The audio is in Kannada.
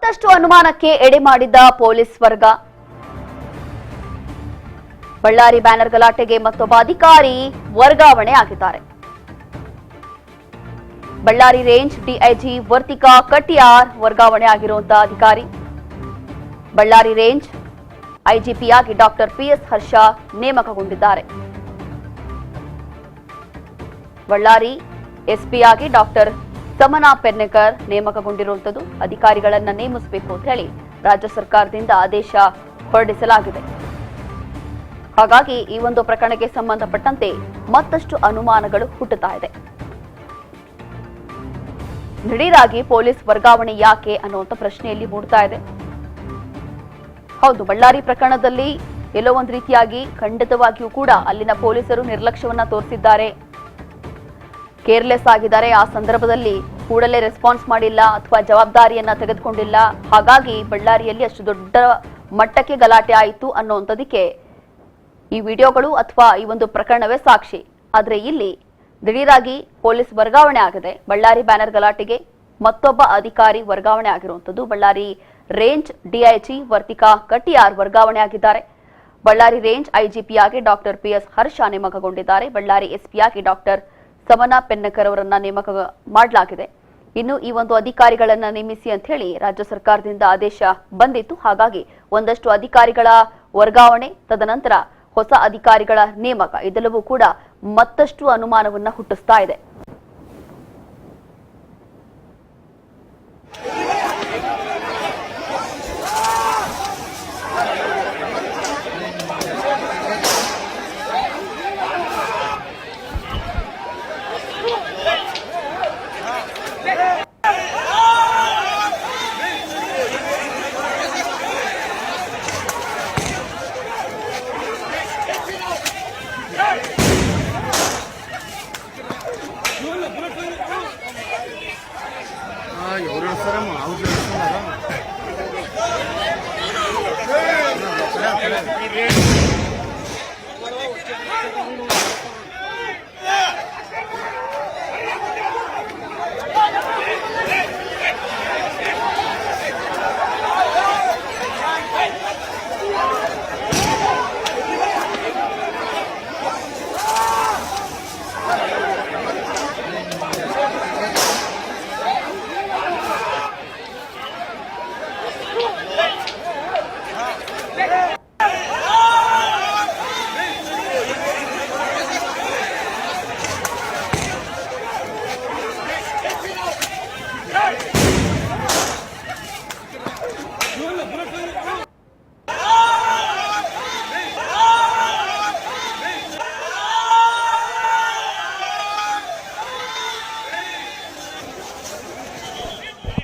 ಮತ್ತಷ್ಟು ಅನುಮಾನಕ್ಕೆ ಎಡೆ ಮಾಡಿದ ಪೊಲೀಸ್ ವರ್ಗ. ಬಳ್ಳಾರಿ ಬ್ಯಾನರ್ ಗಲಾಟೆಗೆ ಮತ್ತೊಬ್ಬ ಅಧಿಕಾರಿ ವರ್ಗಾವಣೆ ಆಗಿದ್ದಾರೆ. ಬಳ್ಳಾರಿ ರೇಂಜ್ ಡಿಐಜಿ ವರ್ತಿಕಾ ಕಟಿಯಾರ್ ವರ್ಗಾವಣೆ ಆಗಿರುವಂತಹ ಅಧಿಕಾರಿ. ಬಳ್ಳಾರಿ ರೇಂಜ್ ಐಜಿಪಿಯಾಗಿ ಡಾಕ್ಟರ್ ಪಿಎಸ್ ಹರ್ಷ ನೇಮಕಗೊಂಡಿದ್ದಾರೆ. ಬಳ್ಳಾರಿ ಎಸ್ಪಿಯಾಗಿ ಡಾಕ್ಟರ್ ಸಮನಾ ಪೆನ್ನೇಕರ್ ನೇಮಕಗೊಂಡಿರುವಂತದ್ದು. ಅಧಿಕಾರಿಗಳನ್ನ ನೇಮಿಸಬೇಕು ಅಂತ ಹೇಳಿ ರಾಜ್ಯ ಸರ್ಕಾರದಿಂದ ಆದೇಶ ಹೊರಡಿಸಲಾಗಿದೆ. ಹಾಗಾಗಿ ಈ ಒಂದು ಪ್ರಕರಣಕ್ಕೆ ಸಂಬಂಧಪಟ್ಟಂತೆ ಮತ್ತಷ್ಟು ಅನುಮಾನಗಳು ಹುಟ್ಟುತ್ತಾ ಇದೆ. ದಿಢೀರಾಗಿ ಪೊಲೀಸ್ ವರ್ಗಾವಣೆ ಯಾಕೆ ಅನ್ನುವಂಥ ಪ್ರಶ್ನೆಯಲ್ಲಿ ಮೂಡ್ತಾ ಇದೆ. ಹೌದು, ಬಳ್ಳಾರಿ ಪ್ರಕರಣದಲ್ಲಿ ಎಲ್ಲೋ ಒಂದು ರೀತಿಯಾಗಿ ಖಂಡಿತವಾಗಿಯೂ ಕೂಡ ಅಲ್ಲಿನ ಪೊಲೀಸರು ನಿರ್ಲಕ್ಷ್ಯವನ್ನ ತೋರಿಸಿದ್ದಾರೆ, ಕೇರ್ಲೆಸ್ ಆಗಿದ್ದಾರೆ. ಆ ಸಂದರ್ಭದಲ್ಲಿ ಕೂಡಲೇ ರೆಸ್ಪಾನ್ಸ್ ಮಾಡಿಲ್ಲ ಅಥವಾ ಜವಾಬ್ದಾರಿಯನ್ನ ತೆಗೆದುಕೊಂಡಿಲ್ಲ. ಹಾಗಾಗಿ ಬಳ್ಳಾರಿಯಲ್ಲಿ ಅಷ್ಟು ದೊಡ್ಡ ಮಟ್ಟಕ್ಕೆ ಗಲಾಟೆ ಆಯಿತು ಅನ್ನುವಂಥದಕ್ಕೆ ಈ ವಿಡಿಯೋಗಳು ಅಥವಾ ಈ ಒಂದು ಪ್ರಕರಣವೇ ಸಾಕ್ಷಿ. ಆದರೆ ಇಲ್ಲಿ ದಿಢೀರಾಗಿ ಪೊಲೀಸ್ ವರ್ಗಾವಣೆ ಆಗಿದೆ. ಬಳ್ಳಾರಿ ಬ್ಯಾನರ್ ಗಲಾಟೆಗೆ ಮತ್ತೊಬ್ಬ ಅಧಿಕಾರಿ ವರ್ಗಾವಣೆ ಆಗಿರುವಂತದ್ದು. ಬಳ್ಳಾರಿ ರೇಂಜ್ ಡಿಐಜಿ ವರ್ತಿಕಾ ಕಟಿಯಾರ್ ವರ್ಗಾವಣೆ ಆಗಿದ್ದಾರೆ. ಬಳ್ಳಾರಿ ರೇಂಜ್ ಐಜಿಪಿಯಾಗಿ ಡಾಕ್ಟರ್ ಪಿಎಸ್ ಹರ್ಷ ನೇಮಕಗೊಂಡಿದ್ದಾರೆ. ಬಳ್ಳಾರಿ ಎಸ್ಪಿಯಾಗಿ ಡಾಕ್ಟರ್ ಸಮನಾ ಪೆನ್ನೇಕರ್ ಅವರನ್ನ ನೇಮಕ ಮಾಡಲಾಗಿದೆ. ಇನ್ನು ಈ ಒಂದು ಅಧಿಕಾರಿಗಳನ್ನ ನೇಮಿಸಿ ಅಂತ ಹೇಳಿ ರಾಜ್ಯ ಸರ್ಕಾರದಿಂದ ಆದೇಶ ಬಂದಿತ್ತು. ಹಾಗಾಗಿ ಒಂದಷ್ಟು ಅಧಿಕಾರಿಗಳ ವರ್ಗಾವಣೆ, ತದನಂತರ ಹೊಸ ಅಧಿಕಾರಿಗಳ ನೇಮಕ, ಇದೆಲ್ಲವೂ ಕೂಡ ಮತ್ತಷ್ಟು ಅನುಮಾನವನ್ನ ಹುಟ್ಟಿಸ್ತಾ ಇದೆ. ఎవరు